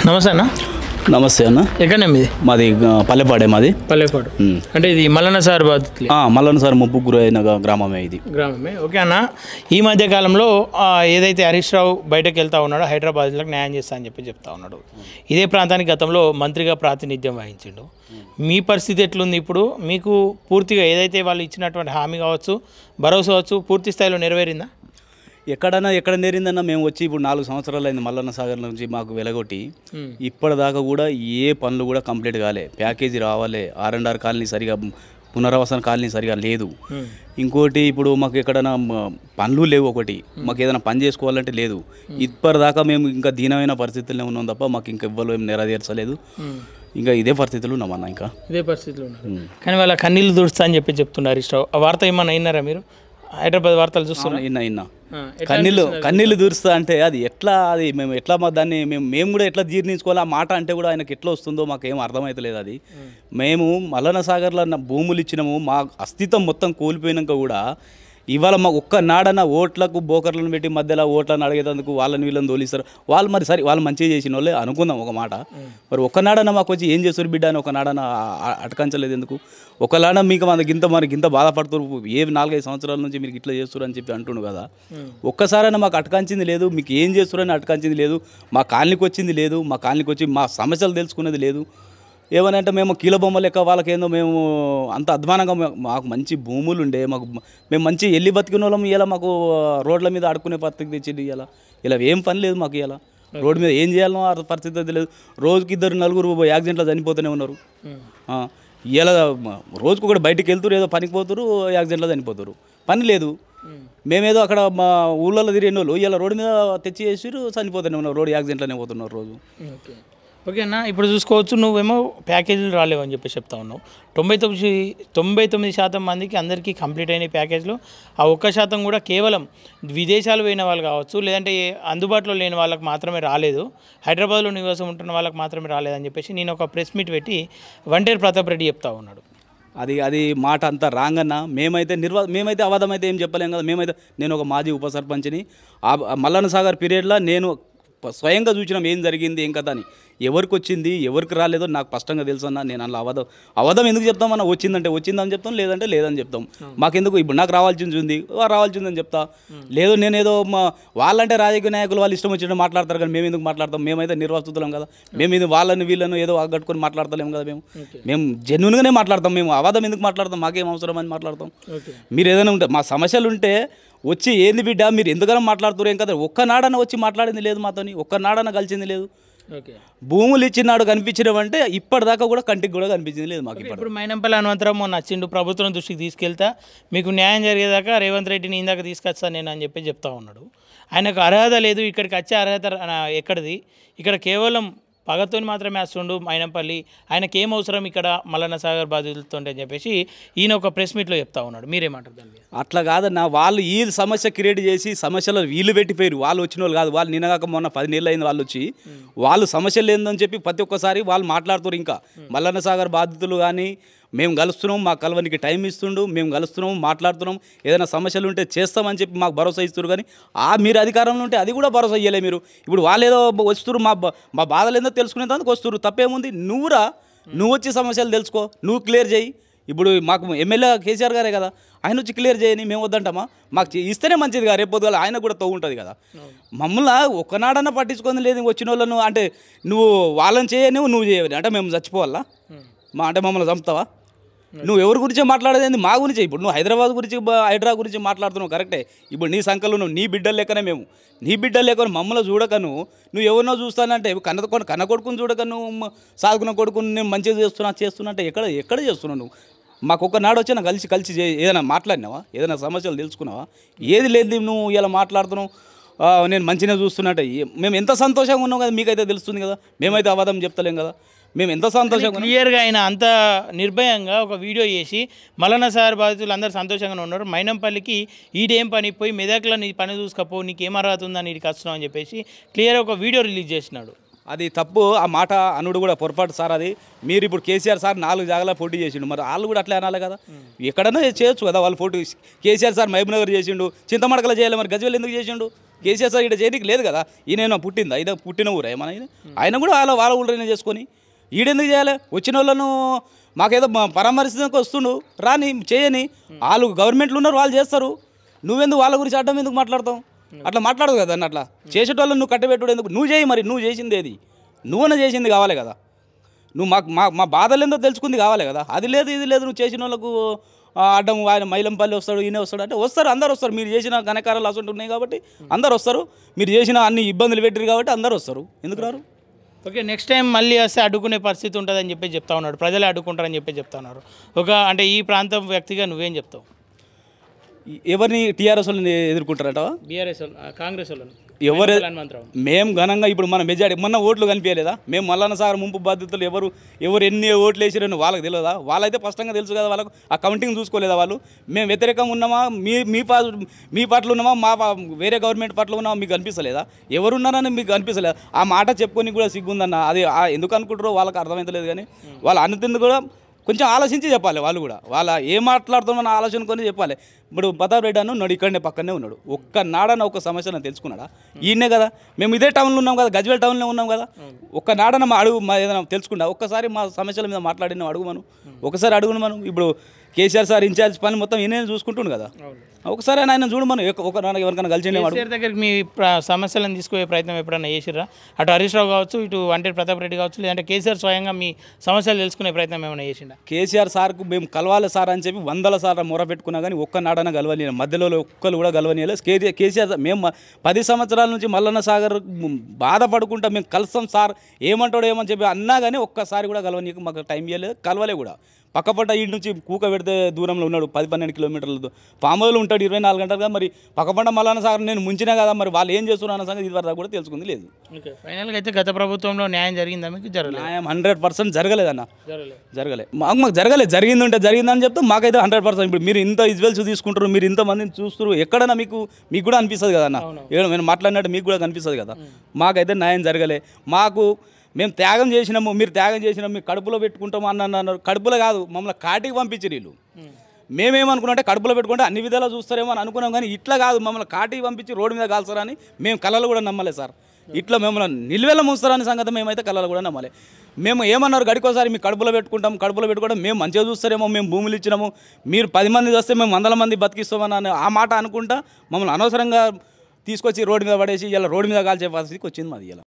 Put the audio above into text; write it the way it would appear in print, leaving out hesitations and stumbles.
నమస్తే అన్న. నమస్తే అన్న. ఎక్కడనే మీది? మాది పల్లెపాడే. మాది పల్లెపాడు. అంటే ఇది మల్లన్న సార్ బాధితులు? మల్లన్న సార్ ముప్పు గురైన గ్రామమే ఇది. గ్రామమే. ఓకే అన్న, ఈ మధ్య కాలంలో ఏదైతే హరీష్ రావు బయటకు వెళ్తా ఉన్నాడో హైదరాబాద్లకు న్యాయం చేస్తా అని చెప్తా ఉన్నాడు. ఇదే ప్రాంతానికి గతంలో మంత్రిగా ప్రాతినిధ్యం వహించిండు. మీ పరిస్థితి ఎట్లుంది ఇప్పుడు? మీకు పూర్తిగా ఏదైతే వాళ్ళు ఇచ్చినటువంటి హామీ కావచ్చు, భరోసా కావచ్చు, పూర్తి స్థాయిలో నెరవేరిందా? ఎక్కడ నేరిందన్న, మేము వచ్చి ఇప్పుడు 4 సంవత్సరాలు అయింది మల్లన్న సాగర్ నుంచి మాకు వెలగొట్టి. ఇప్పటిదాకా కూడా ఏ పనులు కూడా కంప్లీట్ కాలే. ప్యాకేజీ రావాలి, R&R కాలనీ సరిగా, పునరావాసన కాలనీ సరిగా లేదు. ఇంకోటి ఇప్పుడు మాకు ఎక్కడైనా పనులు లేవు. ఒకటి మాకు ఏదైనా పని చేసుకోవాలంటే లేదు. ఇప్పటిదాకా మేము ఇంకా దీనమైన పరిస్థితుల్లో ఉన్నాం తప్ప మాకు ఇంకా ఎవ్వరు ఏం నెరవేర్చలేదు. ఇంకా ఇదే పరిస్థితులు ఉన్నామన్న. ఇంకా ఇదే పరిస్థితులు ఉన్నారు. కానీ వాళ్ళ కన్నీళ్ళు దుడుస్తా అని చెప్తున్నారు హరీష్ రావు. ఆ వార్త ఏమన్నా అయినారా మీరు? హైదరాబాద్ వార్తలు చూస్తున్నా. ఇన్నా కన్నీళ్ళు దూరుస్తా అంటే అది ఎట్లా, అది మేము ఎట్లా దాన్ని మేము కూడా ఎట్లా జీర్ణించుకోవాలి ఆ మాట అంటే కూడా ఆయనకి ఎట్లా వస్తుందో మాకు ఏం అర్థమవుతలేదు. అది మేము మల్లన్న సాగర్లో భూములు ఇచ్చినాము, మా అస్తిత్వం మొత్తం కోల్పోయినాక కూడా ఇవాళ మా ఒక్క నాడన ఓట్లకు బోకర్లను పెట్టి మధ్యలో ఓట్లను అడిగేందుకు వాళ్ళని వీళ్ళని తోలిస్తారు. వాళ్ళు మరి సరే వాళ్ళు మంచిగా చేసిన వాళ్ళే అనుకుందాం ఒక మాట. మరి ఒక్కనాడన మాకు వచ్చి ఏం చేస్తారు బిడ్డ అని ఒకనాడన అటకంచలేదు ఎందుకు? ఒకనాడ మీకు మనకి ఇంత బాధపడుతారు, ఏ 4-5 సంవత్సరాల నుంచి మీరు ఇట్లా చేస్తారు అని చెప్పి అంటుండు కదా. ఒక్కసారైనా మాకు అటకంచింది లేదు, మీకు ఏం చేస్తారని అటకంచింది లేదు, మా కాలనీకి వచ్చింది లేదు, మా కాలనీకి వచ్చి మా సమస్యలు తెలుసుకునేది లేదు. ఏమనంటే మేము కీలబొమ్మ లెక్క వాళ్ళకేందో మేము అంత అధ్వానంగా, మాకు మంచి భూములు ఉండే, మేము మంచి ఎల్లి బతికిన వాళ్ళం. ఇలా మాకు రోడ్ల మీద ఆడుకునే పరిస్థితి తెచ్చింది. ఇలా ఏం పని లేదు మాకు. ఇలా రోడ్డు మీద ఏం చేయాలనో ఆ పరిస్థితి లేదు. రోజుకి 2-4 యాక్సిడెంట్లో చనిపోతూనే ఉన్నారు. ఇలా రోజుకు ఒకటి బయటికి వెళ్తారు, ఏదో పనికి పోతారు, యాక్సిడెంట్లో చనిపోతారు. పని లేదు. మేమేదో అక్కడ మా ఊళ్ళలో తిరిగిన వాళ్ళు ఇలా రోడ్డు మీద తెచ్చి వేసి చనిపోతూనే ఉన్నారు, రోడ్డు యాక్సిడెంట్లోనే పోతున్నారు రోజు. ఓకే అన్న, ఇప్పుడు చూసుకోవచ్చు, నువ్వేమో ప్యాకేజీలు రాలేవని చెప్పి చెప్తా ఉన్నావు. 99% మందికి అందరికీ కంప్లీట్ అయిన ప్యాకేజ్లో ఆ 1% కూడా కేవలం విదేశాలు పోయిన వాళ్ళు కావచ్చు, లేదంటే అందుబాటులో లేని వాళ్ళకి మాత్రమే రాలేదు, హైదరాబాద్లో నివాసం ఉంటున్న వాళ్ళకి మాత్రమే రాలేదని చెప్పేసి నేను ఒక ప్రెస్ మీట్ పెట్టి వంటేరు ప్రతాప్ రెడ్డి చెప్తా ఉన్నాడు. అది మాట అంతా రాంగ్ అన్న. మేమైతే అవాదం అయితే ఏం చెప్పలేం కదా. నేను ఒక మాజీ ఉప సర్పంచ్ని. మల్లన్న సాగర్ పీరియడ్లో నేను స్వయంగా చూసినాం ఏం జరిగింది, ఏం కదా అని. ఎవరికి వచ్చింది ఎవరికి రాలేదో నాకు స్పష్టంగా తెలుసు అన్న. నేను అలా అబద్ధం ఎందుకు చెప్తామన్నా? వచ్చిందంటే వచ్చిందని చెప్తాం, లేదంటే లేదని చెప్తాం. మాకెందుకు ఇప్పుడు నాకు రావాల్సింది ఉంది, రావాల్సిందని చెప్తా. లేదు నేనేదో వాళ్ళంటే రాజకీయ నాయకులు వాళ్ళు ఇష్టం వచ్చినట్టు మాట్లాడతారు, కానీ మేము ఎందుకు మాట్లాడతాం? మేమైతే నిర్వాసితులం కదా. మేము ఇది వాళ్ళని వీళ్ళను ఏదో కట్టుకొని మాట్లాడతలేము కదా. మేము జెన్యున్గానే మాట్లాడతాం. మేము అబద్ధం ఎందుకు మాట్లాడతాం? మాకేం అవసరం అని మాట్లాడతాం. మీరు ఏదైనా ఉంటే మా సమస్యలు ఉంటే వచ్చి ఏంది బిడ్డ మీరు ఎందుకన్నా మాట్లాడుతారు ఏం కదా. ఒక్కనాడన వచ్చి మాట్లాడింది లేదు మాతోని, ఒక్కనాడన కలిసింది లేదు. భూములు ఇచ్చినాడు కనిపించినవంటే ఇప్పటిదాకా కూడా కంటికి కూడా కనిపించింది లేదు మాకు. ఇప్పుడు మైనంపల్లి హనుమంతరావు మొన్న వచ్చిండు, ప్రభుత్వం దృష్టికి తీసుకెళ్తా మీకు న్యాయం జరిగేదాకా రేవంత్ రెడ్డిని ఇందాక తీసుకొస్తాను నేను అని చెప్పి చెప్తా ఉన్నాడు. ఆయనకు అర్హత లేదు, ఇక్కడికి వచ్చే అర్హత ఎక్కడిది? ఇక్కడ కేవలం పగతోని మాత్రమే వస్తుండు మైనంపల్లి, ఆయనకి ఏం అవసరం ఇక్కడ మల్లన్న సాగర్ బాధితులతో అని చెప్పేసి ఈయన ఒక ప్రెస్ మీట్లో చెప్తా ఉన్నాడు. మీరేమంటారు దాన్ని? అట్లా కాదన్న, వాళ్ళు ఈ సమస్య క్రియేట్ చేసి సమస్యలు వీళ్ళు పెట్టిపోయారు. వాళ్ళు వచ్చిన వాళ్ళు కాదు. వాళ్ళు నిన్నగాక మొన్న 10 నెలలు అయింది వాళ్ళు వచ్చి, వాళ్ళు సమస్యలు ఏందని చెప్పి ప్రతి ఒక్కసారి వాళ్ళు మాట్లాడుతారు. ఇంకా మల్లన్న సాగర్ బాధితులు కానీ మేము కలుస్తున్నాం, మాకు కలవనికి టైం ఇస్తుండు, మేము కలుస్తున్నాం, మాట్లాడుతున్నాం, ఏదైనా సమస్యలు ఉంటే చేస్తామని చెప్పి మాకు భరోసా ఇస్తారు. కానీ మీరు అధికారంలో ఉంటే అది కూడా భరోసా ఇవ్వలే మీరు. ఇప్పుడు వాళ్ళు ఏదో వస్తున్నారు, మా బాధలు ఏందో తెలుసుకునేందుకు వస్తున్నారు. తప్పేముంది? నువ్వు వచ్చి సమస్యలు తెలుసుకో, నువ్వు క్లియర్ చేయి. ఇప్పుడు మాకు ఎమ్మెల్యే కేసీఆర్ గారే కదా, ఆయన వచ్చి క్లియర్ చేయని మేము వద్దంటామా? మాకు ఇస్తేనే మంచిది కదా, రేపు పొద్దుగాల ఆయన కూడా తవ్వు ఉంటుంది కదా. మమ్మల్ని ఒక్కనాడన్నా పట్టించుకొని లేదు వచ్చిన వాళ్ళను. అంటే నువ్వు వాళ్ళని చేయని నువ్వు చేయని అంటే మేము చచ్చిపోవాలా? అంటే మమ్మల్ని చంపుతావా? నువ్వు ఎవరి గురించే మాట్లాడేది? మా గురించి. ఇప్పుడు నువ్వు హైదరాబాద్ గురించి హైదరాబాద్ గురించి మాట్లాడుతున్నావు కరెక్టే. ఇప్పుడు నీ సంఖ్యలో నువ్వు నీ బిడ్డలు లెక్కనే మేము, నీ బిడ్డలు లెక్కను మమ్మల్ని చూడక నువ్వు ఎవరినో చూస్తానంటే కన్న కొడుకుని చూడక నువ్వు సాగుకున్న కొడుకుని నేను మంచిగా చేస్తున్నా అంటే ఎక్కడ చేస్తున్నావు నువ్వు? మాకు ఒక్కనాడు వచ్చి నాకు కలిసి ఏదైనా మాట్లాడినావా? ఏదైనా సమస్యలు తెలుసుకున్నావా? ఏది లేదు నువ్వు ఇలా మాట్లాడుతున్నావు. నేను మంచిగా చూస్తున్నట్టే మేము ఎంత సంతోషంగా ఉన్నాం కదా, మీకైతే తెలుస్తుంది కదా. మేమైతే అబద్ధం చెప్తలేం కదా. మేము ఎంత సంతోషంగా క్లియర్గా ఆయన అంత నిర్భయంగా ఒక వీడియో చేసి మల్లన్న సాగర్ బాధితులు అందరూ సంతోషంగా ఉన్నారు, మైనంపల్లికి ఈడేం పని పోయి మెదక్లో నీ పని చూసుకపో, నీకేం అర్హత ఉందని నీకు వస్తున్నావు అని చెప్పేసి క్లియర్గా ఒక వీడియో రిలీజ్ చేసినాడు. అది తప్పు. ఆ మాట అనుడు కూడా పొరపాటు సార్. అది మీరు ఇప్పుడు కేసీఆర్ సార్ 4 జాగాలో పోటీ చేసిండు, మరి వాళ్ళు కూడా అట్లా అనాలి కదా. ఎక్కడైనా చేయొచ్చు కదా వాళ్ళు పోటీ. కేసీఆర్ సార్ మహబూబ్నగర్ చేసిండు, చింతమడకలో చేయాలి, మరి గజ్వేల్ ఎందుకు చేసిండు? కేసీఆర్ సార్ ఇక్కడ చేయడానికి లేదు కదా, ఈయన పుట్టిందా, ఈయన పుట్టిన ఊరే మన ఆయన కూడా వాళ్ళ ఊళ్ళో చేసుకొని ఈడెందుకు చేయాలి? వచ్చిన వాళ్ళను మాకేదో పరామర్శకు వస్తుండు, రాని చేయని, వాళ్ళు గవర్నమెంట్లు ఉన్నారు, వాళ్ళు చేస్తారు, నువ్వెందుకు వాళ్ళ గురించి అడ్డం ఎందుకు మాట్లాడతావు? అట్లా మాట్లాడదు కదా అన్న, అట్లా చేసేటోళ్ళని నువ్వు కట్టబెట్టుడు ఎందుకు? నువ్వు చేయి, మరి నువ్వు చేసింది ఏది? నువ్వన్నా చేసింది కావాలి కదా, నువ్వు మా బాధలు ఏందో తెలుసుకుంది కావాలి కదా. అది లేదు ఇది లేదు, నువ్వు చేసిన వాళ్ళకు అడ్డం, ఆయన మైలంపల్లి వస్తాడు, ఈయన వస్తాడు అంటే వస్తారు, అందరు వస్తారు. మీరు చేసిన ఘనకారాలు అసలు ఉన్నాయి కాబట్టి అందరు వస్తారు, మీరు చేసిన అన్ని ఇబ్బందులు పెట్టారు కాబట్టి అందరు వస్తారు, ఎందుకు రారు? ఓకే, నెక్స్ట్ టైం మళ్ళీ వస్తే అడ్డుకునే పరిస్థితి ఉంటుందని చెప్పి చెప్తా ఉన్నాడు, ప్రజలే అడ్డుకుంటారని చెప్పి చెప్తా ఉన్నారు. అంటే ఈ ప్రాంతం వ్యక్తిగా నువ్వేం చెప్తావు? ఎవరిని టీఆర్ఎస్ వాళ్ళని ఎదుర్కొంటారట? బీఆర్ఎస్ కాంగ్రెస్ వాళ్ళని ఎవరు? మేము ఘనంగా ఇప్పుడు మన మెజారిటీ మొన్న ఓట్లు కనిపించలేదా? మేము మల్లన్న సాగర్ ముంపు బాధ్యతలు ఎవరు ఎన్ని ఓట్లు వేసారని వాళ్ళకి తెలియదా? వాళ్ళైతే స్పష్టంగా తెలుసు కదా, వాళ్ళకు ఆ కౌంటింగ్ చూసుకోలేదా వాళ్ళు? మేము వ్యతిరేకంగా ఉన్నామా, మీ పట్ల ఉన్నామా, వేరే గవర్నమెంట్ పట్ల ఉన్నామా మీకు అనిపిస్తలేదా? ఎవరున్నారని మీకు అనిపిస్తలేదా? ఆ మాట చెప్పుకొని కూడా సిగ్గుందన్న, అది ఎందుకు అనుకుంటారో వాళ్ళకి అర్థమవుతలేదు. కానీ వాళ్ళు అనుకుంది కూడా కొంచెం ఆలోచించి చెప్పాలి, వాళ్ళు కూడా వాళ్ళ ఏం మాట్లాడుతామన్న ఆలోచన కొని చెప్పాలి. ఇప్పుడు ప్రతాప్ రెడ్డి ఉన్నాడు, ఇక్కడనే పక్కనే ఉన్నాడు, ఒక్కనాడన ఒక సమస్య తెలుసుకున్నాడా? ఈయనే కదా, మేము ఇదే టౌన్లో ఉన్నాం కదా, గజ్వేల్ టౌన్లో ఉన్నాం కదా, ఒక్కనాడన మా ఏదైనా తెలుసుకున్నా, ఒక్కసారి మా సమస్యల మీద మాట్లాడిన అడుగుమను, ఒకసారి అడుగును మనం. ఇప్పుడు కేసీఆర్ సార్ ఇన్ఛార్జ్ పని మొత్తం ఈయన చూసుకుంటుండు కదా, ఒకసారి ఆయన చూడమను, ఎవరికైనా కలిసి దగ్గరికి మీ సమస్యలను తీసుకునే ప్రయత్నం ఎప్పుడైనా చేసిరా? అటు హరీష్ రావు కావచ్చు, ఇటు వంటేరు ప్రతాప్ రెడ్డి కావచ్చు, లేదంటే కేసీఆర్ స్వయంగా మీ సమస్యలు తెలుసుకునే ప్రయత్నం ఏమైనా చేసిండా? కేసీఆర్ సార్కు మేము కలవాలి సార్ అని చెప్పి 100 సార్లు మొర పెట్టుకున్నా కానీ ఒక్కనాడన కలవని, మధ్యలో ఒక్కరు కూడా కలవనీయలేదు. కేసీఆర్ మేము 10 సంవత్సరాల నుంచి మల్లన్న సాగర్ బాధపడుకుంటా మేము కలుస్తాం సార్, ఏమంటాడో ఏమని చెప్పి అన్నా కానీ ఒక్కసారి కూడా కలవనీకి మాకు టైం ఇవ్వలేదు, కలవలే కూడా. పక్కపట్ట ఇంటి నుంచి కూక పెడితే దూరంలో ఉన్నాడు, 10-12 కిలోమీటర్లతో పాములో ఉంటాడు 24 గంటలుగా. మరి పక్కపట్ట మల్లన్న సాగర్ నేను ముంచినా కదా, మరి వాళ్ళు ఏం చేస్తున్నారు అన్న సంగతి ఇదివరకు కూడా తెలుసుకుంది లేదు. ఫైనల్గా అయితే గత ప్రభుత్వంలో న్యాయం జరిగిందా మీకు? న్యాయం 100% జరగలేదన్న, జరగలేదు. మాకు జరగలేదు, జరిగిందని చెప్తే మాకైతే 100%. ఇప్పుడు మీరు ఇంత విజువల్స్ తీసుకుంటారు, మీరు ఇంతమందిని చూస్తారు, ఎక్కడన్నా మీకు కూడా అనిపిస్తుంది కదా అన్న, నేను మాట్లాడినట్టు మీకు కూడా కనిపిస్తుంది కదా. మాకైతే న్యాయం జరగలే. మేము త్యాగం చేసినాము, మీరు త్యాగం చేసినాము, మీరు కడుపులో పెట్టుకుంటాము అన్నారు. కడుపులో కాదు, మమ్మల్ని కాటికి పంపించారు వీళ్ళు. మేమేమనుకున్నాం అంటే కడుపులో పెట్టుకుంటే అన్ని విధాలు చూస్తారేమో అని అనుకున్నాం, కానీ ఇట్లా కాదు, మమ్మల్ని కాటికి పంపించి రోడ్డు మీద కాల్స్తారని మేము కళ్ళలో కూడా నమ్మలేదు సార్. ఇట్లా మిమ్మల్ని నిల్వెల మూస్తారని సంగతి మేమైతే కళ్ళలో కూడా నమ్మలే. మేము ఏమన్నారు, గడికోసారి మీ కడుపులో పెట్టుకుంటాం, మేము మంచిగా చూస్తారేమో, మేము భూములు ఇచ్చినాము, మీరు 10 మంది వస్తే మేము 100 మంది బతికిస్తామని ఆ మాట అనుకుంటా మమ్మల్ని అనవసరంగా తీసుకొచ్చి రోడ్డు మీద పడేసి ఇలా రోడ్డు మీద కాల్చే పరిస్థితికి వచ్చింది మాది ఇలా.